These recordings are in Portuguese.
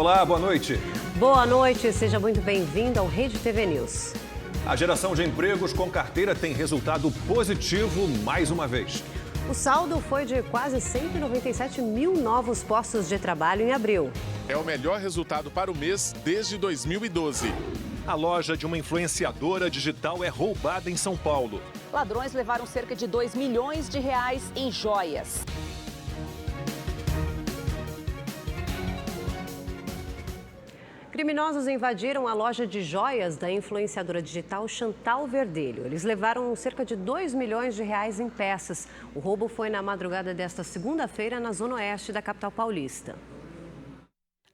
Olá, boa noite. Boa noite, seja muito bem-vindo ao Rede TV News. A geração de empregos com carteira tem resultado positivo mais uma vez. O saldo foi de quase 197 mil novos postos de trabalho em abril. É o melhor resultado para o mês desde 2012. A loja de uma influenciadora digital é roubada em São Paulo. Ladrões levaram cerca de R$ 2 milhões em joias. Criminosos invadiram a loja de joias da influenciadora digital Chantal Verdelho. Eles levaram cerca de R$ 2 milhões em peças. O roubo foi na madrugada desta segunda-feira na zona oeste da capital paulista.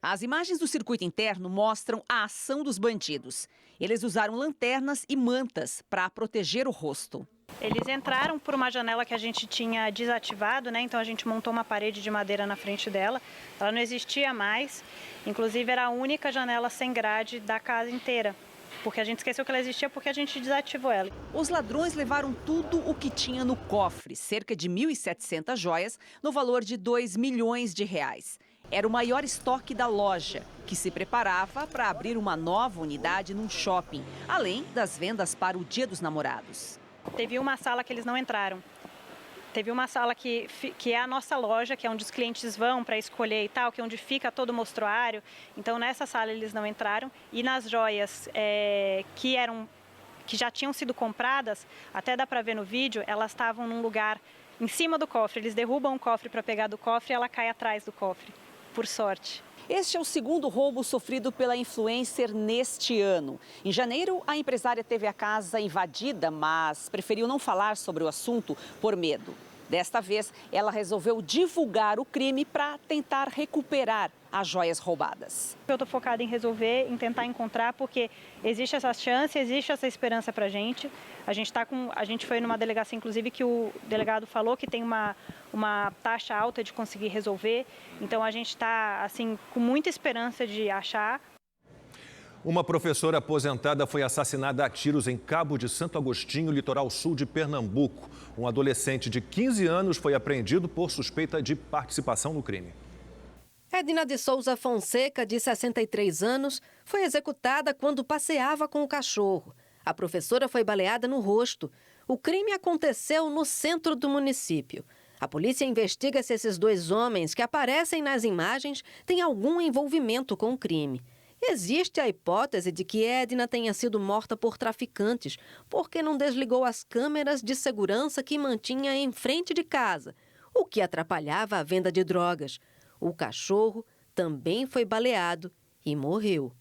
As imagens do circuito interno mostram a ação dos bandidos. Eles usaram lanternas e mantas para proteger o rosto. Eles entraram por uma janela que a gente tinha desativado, né? Então a gente montou uma parede de madeira na frente dela. Ela não existia mais. Inclusive era a única janela sem grade da casa inteira. Porque a gente esqueceu que ela existia porque a gente desativou ela. Os ladrões levaram tudo o que tinha no cofre, cerca de 1.700 joias, no valor de R$ 2 milhões. Era o maior estoque da loja, que se preparava para abrir uma nova unidade num shopping, além das vendas para o Dia dos Namorados. Teve uma sala que eles não entraram. Teve uma sala que é a nossa loja, que é onde os clientes vão para escolher e tal, que é onde fica todo o mostruário. Então, nessa sala eles não entraram. E nas joias que já tinham sido compradas, até dá para ver no vídeo, elas estavam num lugar em cima do cofre. Eles derrubam o cofre para pegar do cofre e ela cai atrás do cofre, por sorte. Este é o segundo roubo sofrido pela influencer neste ano. Em janeiro, a empresária teve a casa invadida, mas preferiu não falar sobre o assunto por medo. Desta vez, ela resolveu divulgar o crime para tentar recuperar as joias roubadas. Eu estou focada em resolver, em tentar encontrar, porque existe essa chance, existe essa esperança para a gente. A gente foi numa delegacia, inclusive, que o delegado falou que tem uma taxa alta de conseguir resolver. Então, a gente está, assim, com muita esperança de achar. Uma professora aposentada foi assassinada a tiros em Cabo de Santo Agostinho, litoral sul de Pernambuco. Um adolescente de 15 anos foi apreendido por suspeita de participação no crime. Edna de Souza Fonseca, de 63 anos, foi executada quando passeava com o cachorro. A professora foi baleada no rosto. O crime aconteceu no centro do município. A polícia investiga se esses dois homens que aparecem nas imagens têm algum envolvimento com o crime. Existe a hipótese de que Edna tenha sido morta por traficantes, porque não desligou as câmeras de segurança que mantinha em frente de casa, o que atrapalhava a venda de drogas. O cachorro também foi baleado e morreu.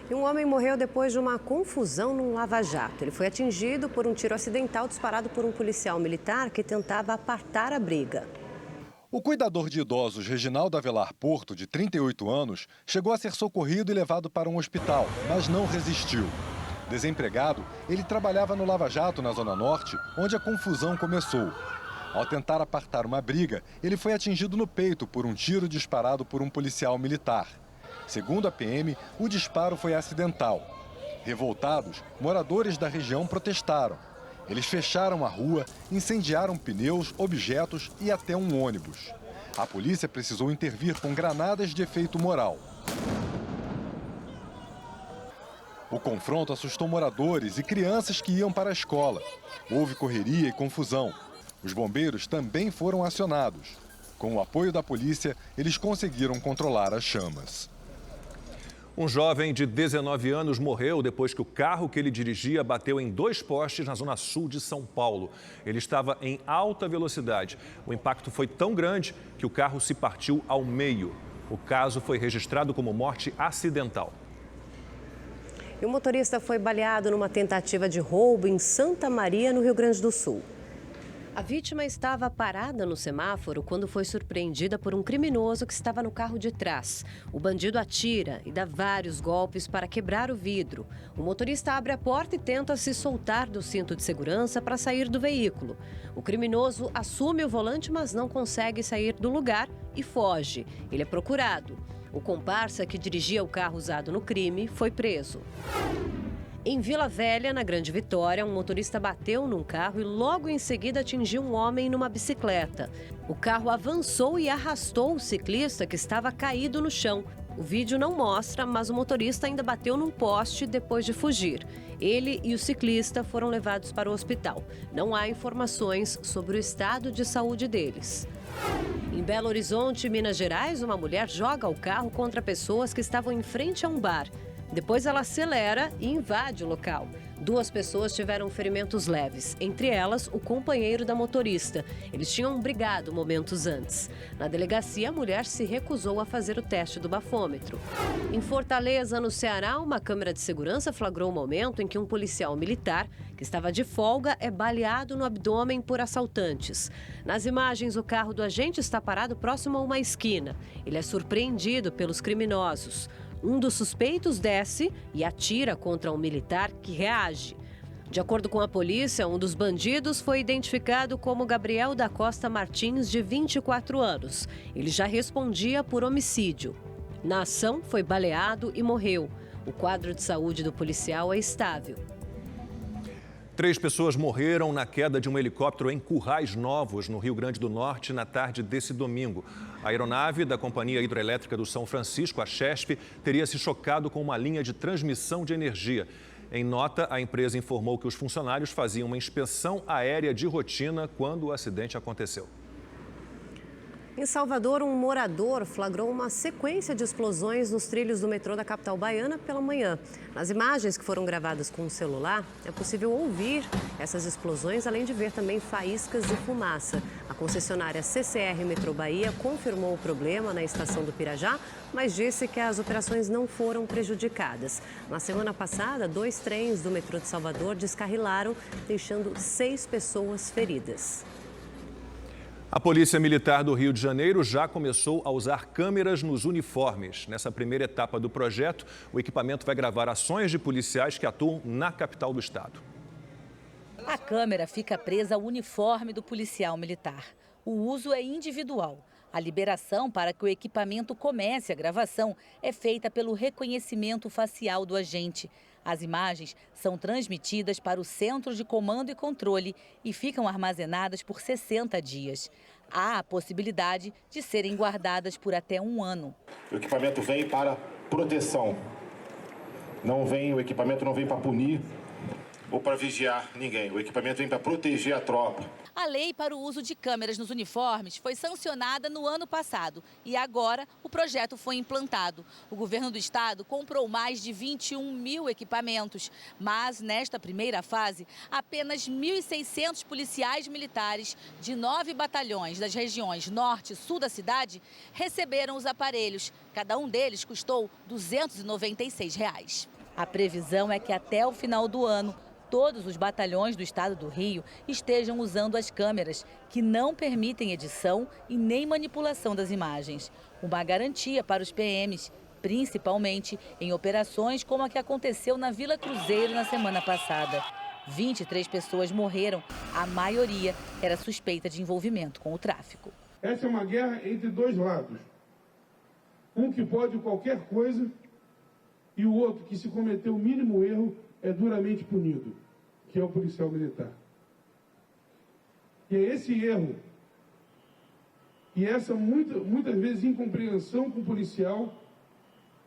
E um homem morreu depois de uma confusão num lava-jato. Ele foi atingido por um tiro acidental disparado por um policial militar que tentava apartar a briga. O cuidador de idosos Reginaldo Avelar Porto, de 38 anos, chegou a ser socorrido e levado para um hospital, mas não resistiu. Desempregado, ele trabalhava no Lava Jato, na Zona Norte, onde a confusão começou. Ao tentar apartar uma briga, ele foi atingido no peito por um tiro disparado por um policial militar. Segundo a PM, o disparo foi acidental. Revoltados, moradores da região protestaram. Eles fecharam a rua, incendiaram pneus, objetos e até um ônibus. A polícia precisou intervir com granadas de efeito moral. O confronto assustou moradores e crianças que iam para a escola. Houve correria e confusão. Os bombeiros também foram acionados. Com o apoio da polícia, eles conseguiram controlar as chamas. Um jovem de 19 anos morreu depois que o carro que ele dirigia bateu em 2 postes na zona sul de São Paulo. Ele estava em alta velocidade. O impacto foi tão grande que o carro se partiu ao meio. O caso foi registrado como morte acidental. E o motorista foi baleado numa tentativa de roubo em Santa Maria, no Rio Grande do Sul. A vítima estava parada no semáforo quando foi surpreendida por um criminoso que estava no carro de trás. O bandido atira e dá vários golpes para quebrar o vidro. O motorista abre a porta e tenta se soltar do cinto de segurança para sair do veículo. O criminoso assume o volante, mas não consegue sair do lugar e foge. Ele é procurado. O comparsa que dirigia o carro usado no crime foi preso. Em Vila Velha, na Grande Vitória, um motorista bateu num carro e logo em seguida atingiu um homem numa bicicleta. O carro avançou e arrastou o ciclista que estava caído no chão. O vídeo não mostra, mas o motorista ainda bateu num poste depois de fugir. Ele e o ciclista foram levados para o hospital. Não há informações sobre o estado de saúde deles. Em Belo Horizonte, Minas Gerais, uma mulher joga o carro contra pessoas que estavam em frente a um bar. Depois ela acelera e invade o local. 2 pessoas tiveram ferimentos leves, entre elas o companheiro da motorista. Eles tinham brigado momentos antes. Na delegacia, a mulher se recusou a fazer o teste do bafômetro. Em Fortaleza, no Ceará, uma câmera de segurança flagrou o momento em que um policial militar, que estava de folga, é baleado no abdômen por assaltantes. Nas imagens, o carro do agente está parado próximo a uma esquina. Ele é surpreendido pelos criminosos. Um dos suspeitos desce e atira contra um militar que reage. De acordo com a polícia, um dos bandidos foi identificado como Gabriel da Costa Martins, de 24 anos. Ele já respondia por homicídio. Na ação, foi baleado e morreu. O quadro de saúde do policial é estável. 3 pessoas morreram na queda de um helicóptero em Currais Novos, no Rio Grande do Norte, na tarde desse domingo. A aeronave da Companhia Hidrelétrica do São Francisco, a Chesf, teria se chocado com uma linha de transmissão de energia. Em nota, a empresa informou que os funcionários faziam uma inspeção aérea de rotina quando o acidente aconteceu. Em Salvador, um morador flagrou uma sequência de explosões nos trilhos do metrô da capital baiana pela manhã. Nas imagens que foram gravadas com o celular, é possível ouvir essas explosões, além de ver também faíscas e fumaça. A concessionária CCR Metrô Bahia confirmou o problema na estação do Pirajá, mas disse que as operações não foram prejudicadas. Na semana passada, 2 trens do metrô de Salvador descarrilaram, deixando 6 pessoas feridas. A Polícia Militar do Rio de Janeiro já começou a usar câmeras nos uniformes. Nessa primeira etapa do projeto, o equipamento vai gravar ações de policiais que atuam na capital do estado. A câmera fica presa ao uniforme do policial militar. O uso é individual. A liberação para que o equipamento comece a gravação é feita pelo reconhecimento facial do agente. As imagens são transmitidas para o Centro de Comando e Controle e ficam armazenadas por 60 dias. Há a possibilidade de serem guardadas por até 1 ano. O equipamento vem para proteção. O equipamento não vem para punir ou para vigiar ninguém. O equipamento vem para proteger a tropa. A lei para o uso de câmeras nos uniformes foi sancionada no ano passado e agora o projeto foi implantado. O governo do estado comprou mais de 21 mil equipamentos, mas nesta primeira fase, apenas 1.600 policiais militares de 9 batalhões das regiões norte e sul da cidade receberam os aparelhos. Cada um deles custou R$ 296. A previsão é que até o final do ano, todos os batalhões do estado do Rio estejam usando as câmeras, que não permitem edição e nem manipulação das imagens. Uma garantia para os PMs, principalmente em operações como a que aconteceu na Vila Cruzeiro na semana passada. 23 pessoas morreram, a maioria era suspeita de envolvimento com o tráfico. Essa é uma guerra entre 2 lados. Um que pode qualquer coisa e o outro que, se cometer o mínimo erro, é duramente punido, que é o policial militar. E é esse erro e essa muitas vezes incompreensão com o policial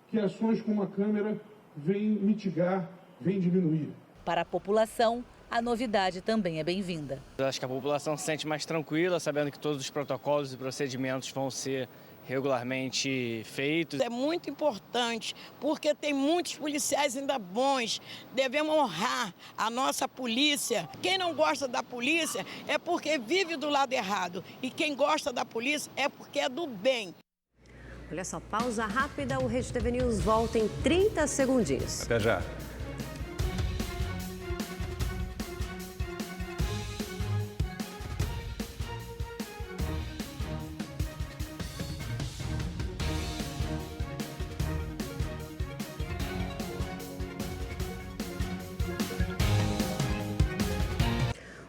que ações como a câmera vêm mitigar, vêm diminuir. Para a população, a novidade também é bem-vinda. Eu acho que a população se sente mais tranquila, sabendo que todos os protocolos e procedimentos vão ser regularmente feitos. É muito importante, porque tem muitos policiais ainda bons. Devemos honrar a nossa polícia. Quem não gosta da polícia é porque vive do lado errado. E quem gosta da polícia é porque é do bem. Olha só, pausa rápida, o Rede TV News volta em 30 segundinhos. Até já.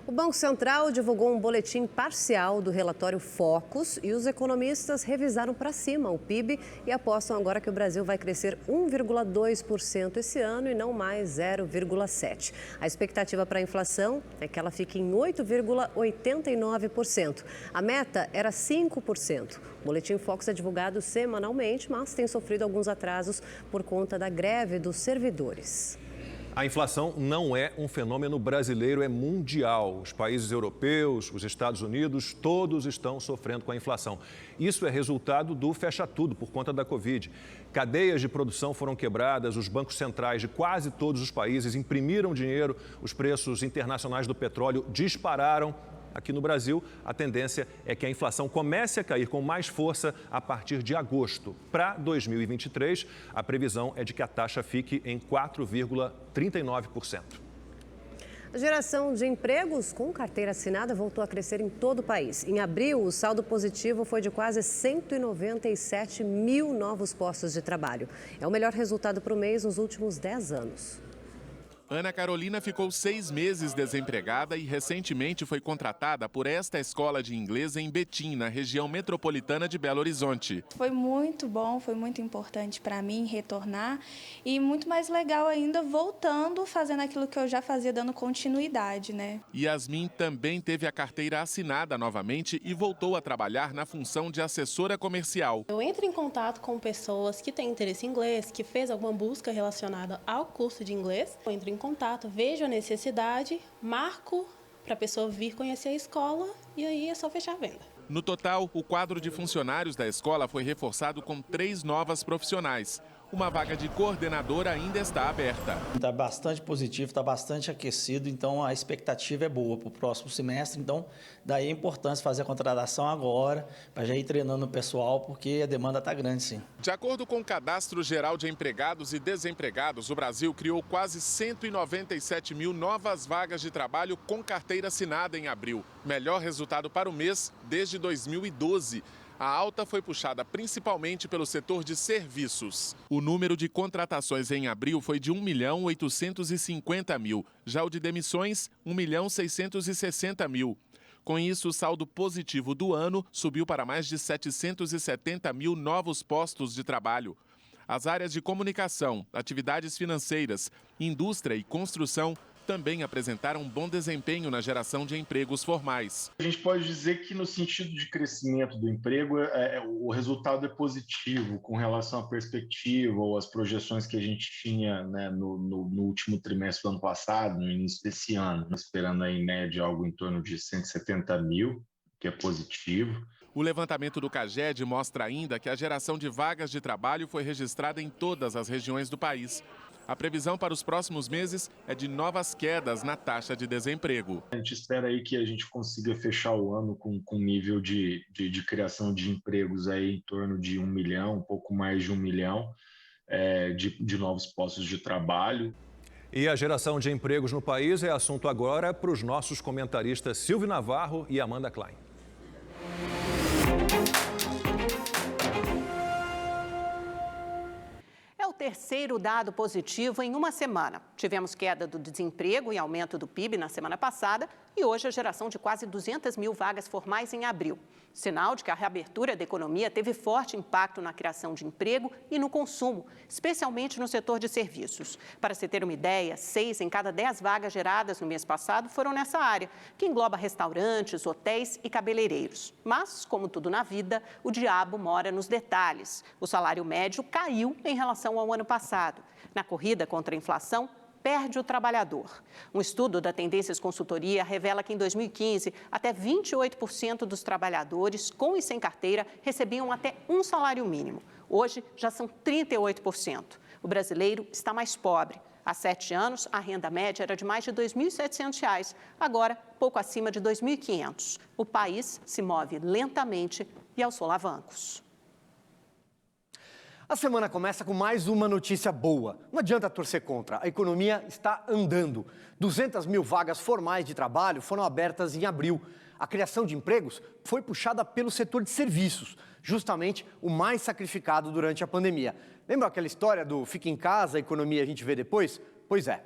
O Banco Central divulgou um boletim parcial do relatório Focus e os economistas revisaram para cima o PIB e apostam agora que o Brasil vai crescer 1,2% esse ano e não mais 0,7%. A expectativa para a inflação é que ela fique em 8,89%. A meta era 5%. O boletim Focus é divulgado semanalmente, mas tem sofrido alguns atrasos por conta da greve dos servidores. A inflação não é um fenômeno brasileiro, é mundial. Os países europeus, os Estados Unidos, todos estão sofrendo com a inflação. Isso é resultado do fecha-tudo por conta da Covid. Cadeias de produção foram quebradas, os bancos centrais de quase todos os países imprimiram dinheiro, os preços internacionais do petróleo dispararam. Aqui no Brasil, a tendência é que a inflação comece a cair com mais força a partir de agosto. Para 2023, a previsão é de que a taxa fique em 4,39%. A geração de empregos com carteira assinada voltou a crescer em todo o país. Em abril, o saldo positivo foi de quase 197 mil novos postos de trabalho. É o melhor resultado para o mês nos últimos 10 anos. Ana Carolina ficou 6 meses desempregada e recentemente foi contratada por esta escola de inglês em Betim, na região metropolitana de Belo Horizonte. Foi muito bom, foi muito importante para mim retornar e muito mais legal ainda voltando, fazendo aquilo que eu já fazia, dando continuidade, né? Yasmin também teve a carteira assinada novamente e voltou a trabalhar na função de assessora comercial. Eu entro em contato com pessoas que têm interesse em inglês, que fez alguma busca relacionada ao curso de inglês. Eu entro em contato, vejo a necessidade, marco para a pessoa vir conhecer a escola e aí é só fechar a venda. No total, o quadro de funcionários da escola foi reforçado com 3 novas profissionais. Uma vaga de coordenadora ainda está aberta. Está bastante positivo, está bastante aquecido, então a expectativa é boa para o próximo semestre. Então, daí a importância de fazer a contratação agora, para já ir treinando o pessoal, porque a demanda está grande, sim. De acordo com o Cadastro Geral de Empregados e Desempregados, o Brasil criou quase 197 mil novas vagas de trabalho com carteira assinada em abril. Melhor resultado para o mês desde 2012. A alta foi puxada principalmente pelo setor de serviços. O número de contratações em abril foi de 1.850.000. Já o de demissões, 1.660.000. Com isso, o saldo positivo do ano subiu para mais de 770 mil novos postos de trabalho. As áreas de comunicação, atividades financeiras, indústria e construção também apresentaram um bom desempenho na geração de empregos formais. A gente pode dizer que no sentido de crescimento do emprego, o resultado é positivo com relação à perspectiva ou às projeções que a gente tinha, né, no último trimestre do ano passado, no início desse ano, esperando aí, em média algo em torno de 170 mil, que é positivo. O levantamento do CAGED mostra ainda que a geração de vagas de trabalho foi registrada em todas as regiões do país. A previsão para os próximos meses é de novas quedas na taxa de desemprego. A gente espera aí que a gente consiga fechar o ano com nível de criação de empregos aí em torno de 1 milhão, um pouco mais de 1 milhão de novos postos de trabalho. E a geração de empregos no país é assunto agora para os nossos comentaristas Silvio Navarro e Amanda Klein. É o terceiro dado positivo em uma semana. Tivemos queda do desemprego e aumento do PIB na semana passada e hoje a geração de quase 200 mil vagas formais em abril. Sinal de que a reabertura da economia teve forte impacto na criação de emprego e no consumo, especialmente no setor de serviços. Para se ter uma ideia, 6 em cada 10 vagas geradas no mês passado foram nessa área, que engloba restaurantes, hotéis e cabeleireiros. Mas, como tudo na vida, o diabo mora nos detalhes. O salário médio caiu em relação ao ano passado. Na corrida contra a inflação, perde o trabalhador. Um estudo da Tendências Consultoria revela que em 2015, até 28% dos trabalhadores com e sem carteira recebiam até um salário mínimo. Hoje, já são 38%. O brasileiro está mais pobre. Há 7 anos, a renda média era de mais de R$ 2.700, agora pouco acima de R$ 2.500. O país se move lentamente e aos solavancos. A semana começa com mais uma notícia boa. Não adianta torcer contra, a economia está andando. 200 mil vagas formais de trabalho foram abertas em abril. A criação de empregos foi puxada pelo setor de serviços, justamente o mais sacrificado durante a pandemia. Lembra aquela história do fica em casa, a economia a gente vê depois? Pois é.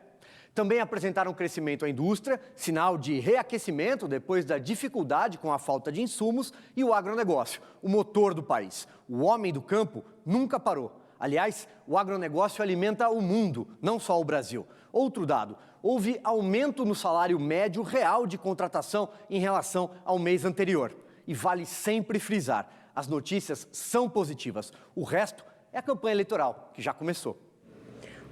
Também apresentaram crescimento a indústria, sinal de reaquecimento depois da dificuldade com a falta de insumos, e o agronegócio, o motor do país. O homem do campo nunca parou. Aliás, o agronegócio alimenta o mundo, não só o Brasil. Outro dado, houve aumento no salário médio real de contratação em relação ao mês anterior. E vale sempre frisar, as notícias são positivas. O resto é a campanha eleitoral, que já começou.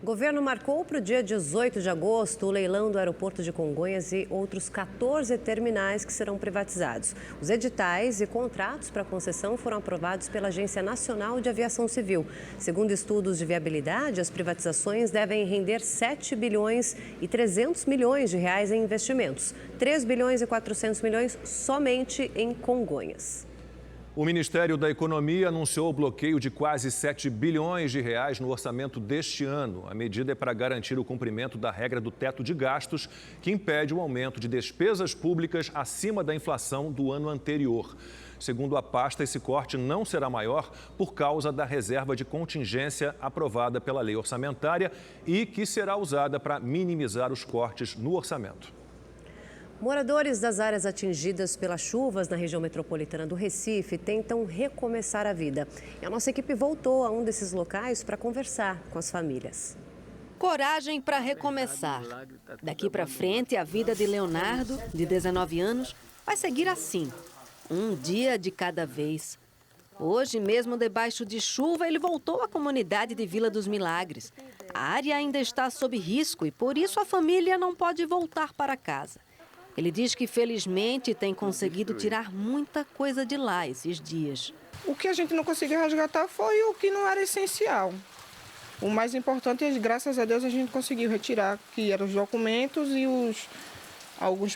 O governo marcou para o dia 18 de agosto o leilão do aeroporto de Congonhas e outros 14 terminais que serão privatizados. Os editais e contratos para concessão foram aprovados pela Agência Nacional de Aviação Civil. Segundo estudos de viabilidade, as privatizações devem render 7 bilhões e 300 milhões de reais em investimentos. 3 bilhões e 400 milhões somente em Congonhas. O Ministério da Economia anunciou o bloqueio de quase 7 bilhões de reais no orçamento deste ano. A medida é para garantir o cumprimento da regra do teto de gastos, que impede o aumento de despesas públicas acima da inflação do ano anterior. Segundo a pasta, esse corte não será maior por causa da reserva de contingência aprovada pela lei orçamentária e que será usada para minimizar os cortes no orçamento. Moradores das áreas atingidas pelas chuvas na região metropolitana do Recife tentam recomeçar a vida. E a nossa equipe voltou a um desses locais para conversar com as famílias. Coragem para recomeçar. Daqui para frente, a vida de Leonardo, de 19 anos, vai seguir assim, um dia de cada vez. Hoje, mesmo debaixo de chuva, ele voltou à comunidade de Vila dos Milagres. A área ainda está sob risco e, por isso, a família não pode voltar para casa. Ele diz que, felizmente, tem conseguido tirar muita coisa de lá esses dias. O que a gente não conseguiu resgatar foi o que não era essencial. O mais importante, graças a Deus, a gente conseguiu retirar, que eram os documentos e alguns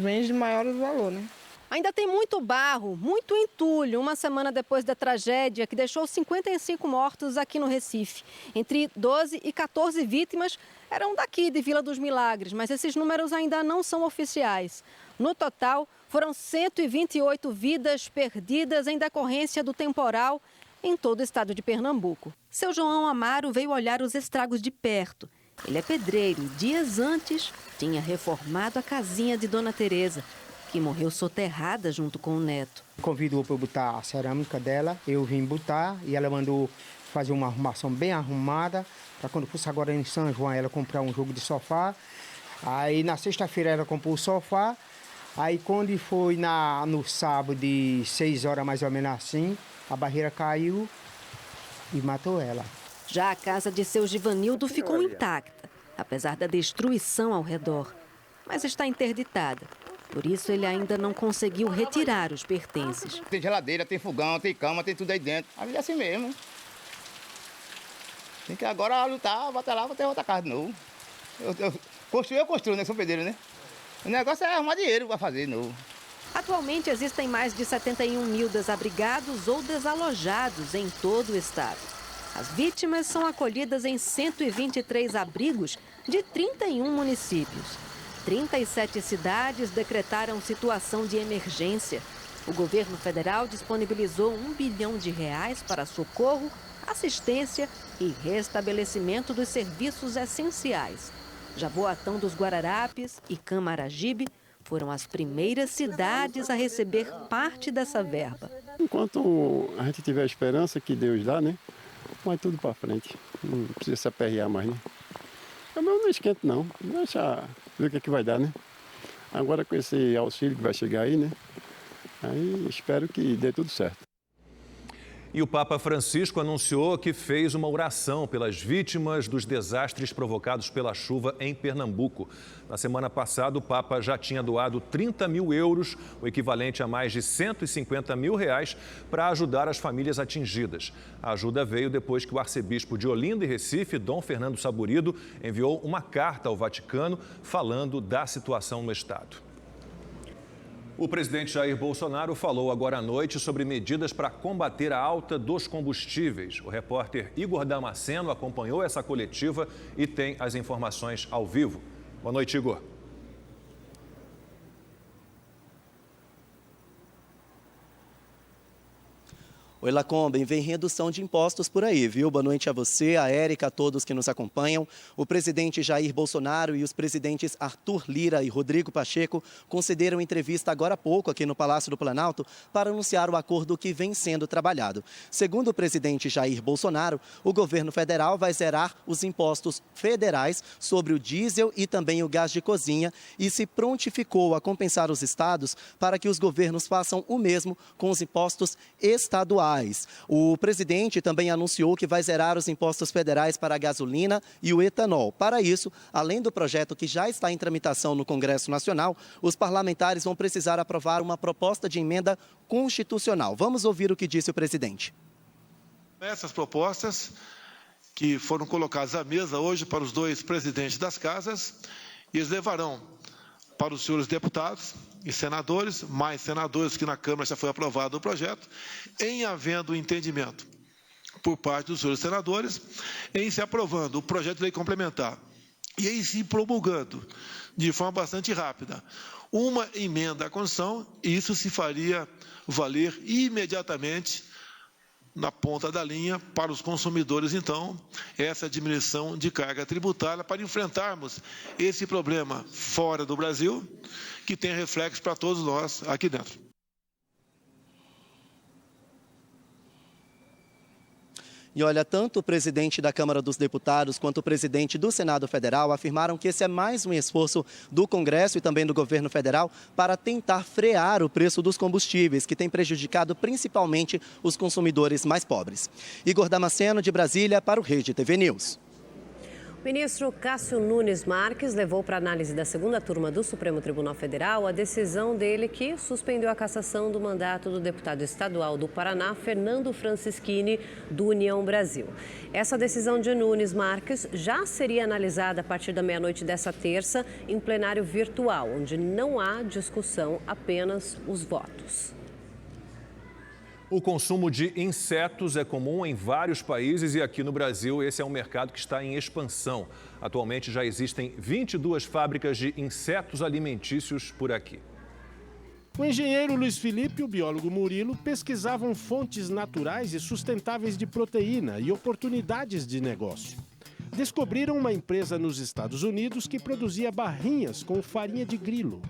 bens de maior valor, né? Ainda tem muito barro, muito entulho, uma semana depois da tragédia que deixou 55 mortos aqui no Recife. Entre 12 e 14 vítimas eram daqui de Vila dos Milagres, mas esses números ainda não são oficiais. No total, foram 128 vidas perdidas em decorrência do temporal em todo o estado de Pernambuco. Seu João Amaro veio olhar os estragos de perto. Ele é pedreiro e dias antes tinha reformado a casinha de Dona Teresa, que morreu soterrada junto com o neto. Convidou para eu botar a cerâmica dela, eu vim botar e ela mandou fazer uma arrumação bem arrumada, para quando fosse agora em São João ela comprar um jogo de sofá. Aí na sexta-feira ela comprou o sofá, aí quando foi no sábado de 6 horas mais ou menos assim, a barreira caiu e matou ela. Já a casa de seu Givanildo ficou intacta, apesar da destruição ao redor, mas está interditada. Por isso, ele ainda não conseguiu retirar os pertences. Tem geladeira, tem fogão, tem cama, tem tudo aí dentro. A vida é assim mesmo. Tem que agora lutar, bater lá, vou ter outra casa de novo. Eu construo, né? Sou pedreiro, né? O negócio é arrumar dinheiro para fazer de novo. Atualmente, existem mais de 71 mil desabrigados ou desalojados em todo o estado. As vítimas são acolhidas em 123 abrigos de 31 municípios. 37 cidades decretaram situação de emergência. O governo federal disponibilizou R$1 bilhão para socorro, assistência e restabelecimento dos serviços essenciais. Jaboatão dos Guararapes e Camaragibe foram as primeiras cidades a receber parte dessa verba. Enquanto a gente tiver esperança que Deus dá, né? Vai tudo para frente. Não precisa se aperrear mais, né? Eu não esquento, não. Deixa ver o que vai dar, né? Agora com esse auxílio que vai chegar aí, né? Aí espero que dê tudo certo. E o Papa Francisco anunciou que fez uma oração pelas vítimas dos desastres provocados pela chuva em Pernambuco. Na semana passada, o Papa já tinha doado 30 mil euros, o equivalente a mais de 150 mil reais, para ajudar as famílias atingidas. A ajuda veio depois que o arcebispo de Olinda e Recife, Dom Fernando Saburido, enviou uma carta ao Vaticano falando da situação no estado. O presidente Jair Bolsonaro falou agora à noite sobre medidas para combater a alta dos combustíveis. O repórter Igor Damasceno acompanhou essa coletiva e tem as informações ao vivo. Boa noite, Igor. Oi, Lacombe, vem redução de impostos por aí, viu? Boa noite a você, a Érica, a todos que nos acompanham. O presidente Jair Bolsonaro e os presidentes Arthur Lira e Rodrigo Pacheco concederam entrevista agora há pouco aqui no Palácio do Planalto para anunciar o acordo que vem sendo trabalhado. Segundo o presidente Jair Bolsonaro, o governo federal vai zerar os impostos federais sobre o diesel e também o gás de cozinha e se prontificou a compensar os estados para que os governos façam o mesmo com os impostos estaduais. O presidente também anunciou que vai zerar os impostos federais para a gasolina e o etanol. Para isso, além do projeto que já está em tramitação no Congresso Nacional, os parlamentares vão precisar aprovar uma proposta de emenda constitucional. Vamos ouvir o que disse o presidente. Essas propostas que foram colocadas à mesa hoje para os dois presidentes das casas, e eles levarão para os senhores deputados e senadores, mais senadores que na Câmara já foi aprovado o projeto, em havendo entendimento por parte dos senhores senadores, em se aprovando o projeto de lei complementar e em se promulgando de forma bastante rápida uma emenda à Constituição, isso se faria valer imediatamente na ponta da linha para os consumidores, então, essa diminuição de carga tributária para enfrentarmos esse problema fora do Brasil, que tem reflexo para todos nós aqui dentro. E olha, tanto o presidente da Câmara dos Deputados quanto o presidente do Senado Federal afirmaram que esse é mais um esforço do Congresso e também do governo federal para tentar frear o preço dos combustíveis, que tem prejudicado principalmente os consumidores mais pobres. Igor Damasceno, de Brasília, para o Rede TV News. O ministro Cássio Nunes Marques levou para análise da segunda turma do Supremo Tribunal Federal a decisão dele que suspendeu a cassação do mandato do deputado estadual do Paraná, Fernando Francischini, do União Brasil. Essa decisão de Nunes Marques já seria analisada a partir da meia-noite dessa terça em plenário virtual, onde não há discussão, apenas os votos. O consumo de insetos é comum em vários países e aqui no Brasil esse é um mercado que está em expansão. Atualmente já existem 22 fábricas de insetos alimentícios por aqui. O engenheiro Luiz Felipe e o biólogo Murilo pesquisavam fontes naturais e sustentáveis de proteína e oportunidades de negócio. Descobriram uma empresa nos Estados Unidos que produzia barrinhas com farinha de grilo.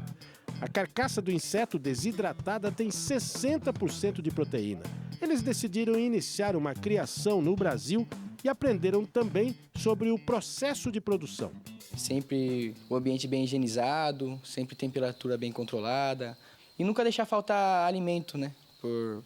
A carcaça do inseto desidratada tem 60% de proteína. Eles decidiram iniciar uma criação no Brasil e aprenderam também sobre o processo de produção. Sempre o ambiente bem higienizado, sempre temperatura bem controlada e nunca deixar faltar alimento, né?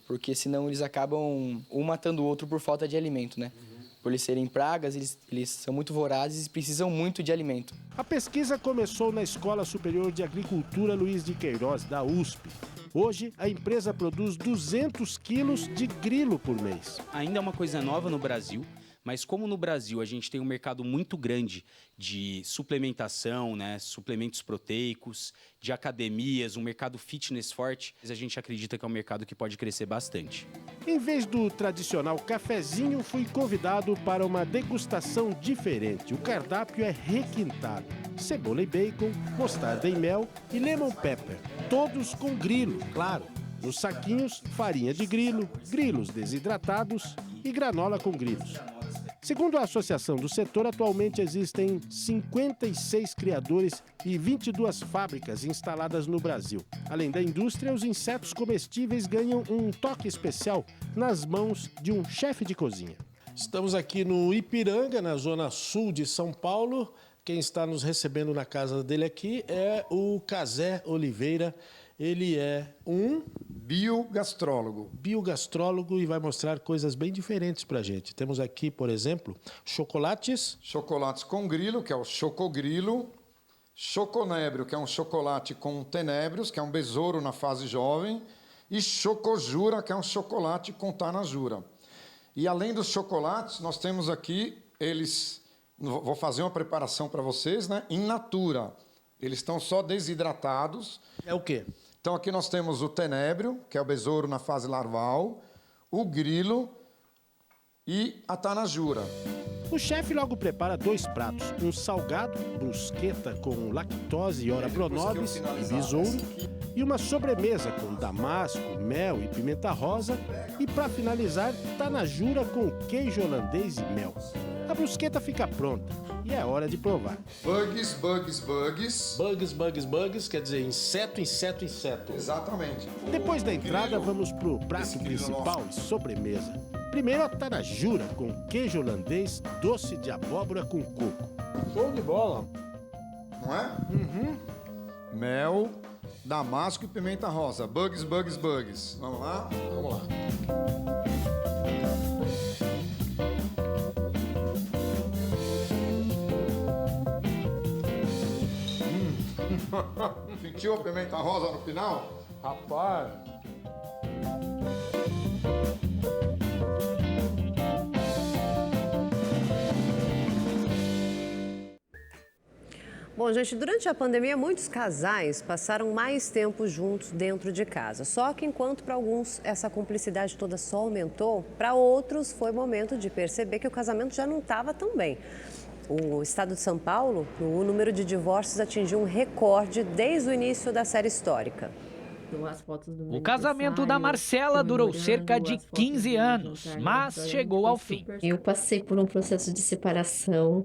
Porque senão eles acabam um matando o outro por falta de alimento, né? Por eles serem pragas, eles são muito vorazes e precisam muito de alimento. A pesquisa começou na Escola Superior de Agricultura Luiz de Queiroz, da USP. Hoje, a empresa produz 200 quilos de grilo por mês. Ainda é uma coisa nova no Brasil, mas como no Brasil a gente tem um mercado muito grande de suplementação, né, suplementos proteicos, de academias, um mercado fitness forte, a gente acredita que é um mercado que pode crescer bastante. Em vez do tradicional cafezinho, fui convidado para uma degustação diferente. O cardápio é requintado. Cebola e bacon, mostarda e mel e lemon pepper. Todos com grilo, claro. Nos saquinhos, farinha de grilo, grilos desidratados e granola com grilos. Segundo a associação do setor, atualmente existem 56 criadores e 22 fábricas instaladas no Brasil. Além da indústria, os insetos comestíveis ganham um toque especial nas mãos de um chefe de cozinha. Estamos aqui no Ipiranga, na zona sul de São Paulo. Quem está nos recebendo na casa dele aqui é o Cazé Oliveira. Ele é um biogastrólogo. Biogastrólogo e vai mostrar coisas bem diferentes pra gente. Temos aqui, por exemplo, chocolates. Chocolates com grilo, que é o chocogrilo. Choconébrio, que é um chocolate com tenébrios, que é um besouro na fase jovem. E chocojura, que é um chocolate com tanajura. E além dos chocolates, nós temos aqui eles... Vou fazer uma preparação para vocês, né? In natura. Eles estão só desidratados. É o quê? Então, aqui nós temos o tenébrio, que é o besouro na fase larval, o grilo e a tanajura. O chefe logo prepara 2 pratos, um salgado, brusqueta com lactose e ora pronobis e besouro, e uma sobremesa com damasco, mel e pimenta rosa. E para finalizar, tanajura com queijo holandês e mel. A brusqueta fica pronta e é hora de provar. Bugs, bugs, bugs. Bugs, bugs, bugs, quer dizer inseto, inseto, inseto. Exatamente. Depois da entrada, vamos pro prato principal e sobremesa. Primeiro a tanajura com queijo holandês, doce de abóbora com coco. Show de bola. Não é? Mel, damasco e pimenta rosa. Bugs, bugs, bugs. Vamos lá? Vamos lá. Sentiu a pimenta rosa no final? Rapaz. Bom, gente, durante a pandemia, muitos casais passaram mais tempo juntos dentro de casa. Só que enquanto para alguns essa cumplicidade toda só aumentou, para outros foi momento de perceber que o casamento já não estava tão bem. O estado de São Paulo, o número de divórcios atingiu um recorde desde o início da série histórica. O casamento da Marcela durou cerca de 15 anos, mas chegou ao fim. Eu passei por um processo de separação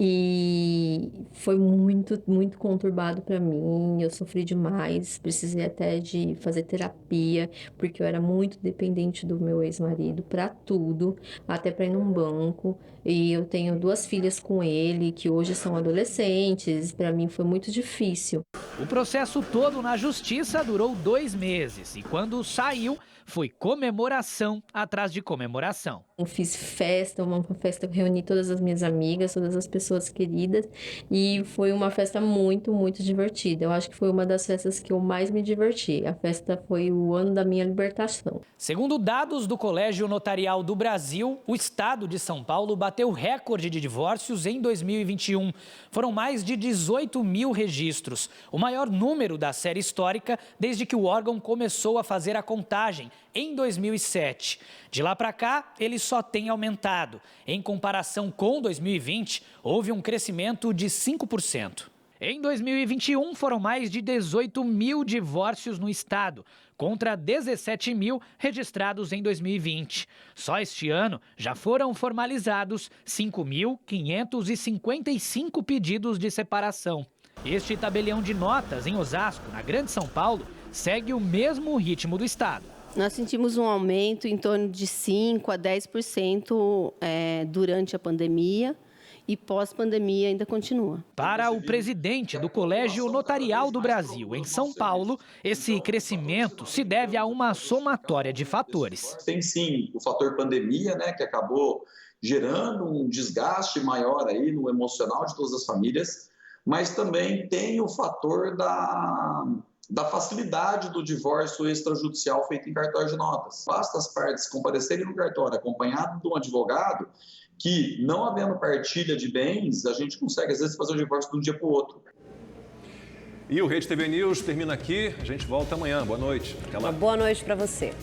e foi muito, muito conturbado para mim. Eu sofri demais, precisei até de fazer terapia, porque eu era muito dependente do meu ex-marido para tudo, até para ir num banco. E eu tenho 2 filhas com ele, que hoje são adolescentes. Para mim foi muito difícil. O processo todo na justiça durou 2 meses e quando saiu, foi comemoração atrás de comemoração. Eu fiz festa, uma festa, eu reuni todas as minhas amigas, todas as pessoas queridas e foi uma festa muito, muito divertida. Eu acho que foi uma das festas que eu mais me diverti. A festa foi o ano da minha libertação. Segundo dados do Colégio Notarial do Brasil, o estado de São Paulo bateu recorde de divórcios em 2021. Foram mais de 18 mil registros, o maior número da série histórica desde que o órgão começou a fazer a contagem em 2007. De lá para cá, ele só tem aumentado. Em comparação com 2020, houve um crescimento de 5%. Em 2021, foram mais de 18 mil divórcios no estado, contra 17 mil registrados em 2020. Só este ano, já foram formalizados 5.555 pedidos de separação. Este tabelião de notas em Osasco, na Grande São Paulo, segue o mesmo ritmo do estado. Nós sentimos um aumento em torno de 5% a 10% durante a pandemia e pós-pandemia ainda continua. Para o presidente do Colégio Notarial do Brasil, em São Paulo, esse crescimento se deve a uma somatória de fatores. Tem sim o fator pandemia, né, que acabou gerando um desgaste maior aí no emocional de todas as famílias, mas também tem o fator da facilidade do divórcio extrajudicial feito em cartório de notas. Basta as partes comparecerem no cartório acompanhado de um advogado que, não havendo partilha de bens, a gente consegue, às vezes, fazer o divórcio de um dia para o outro. E o Rede TV News termina aqui. A gente volta amanhã. Boa noite. Até lá. Uma boa noite para você.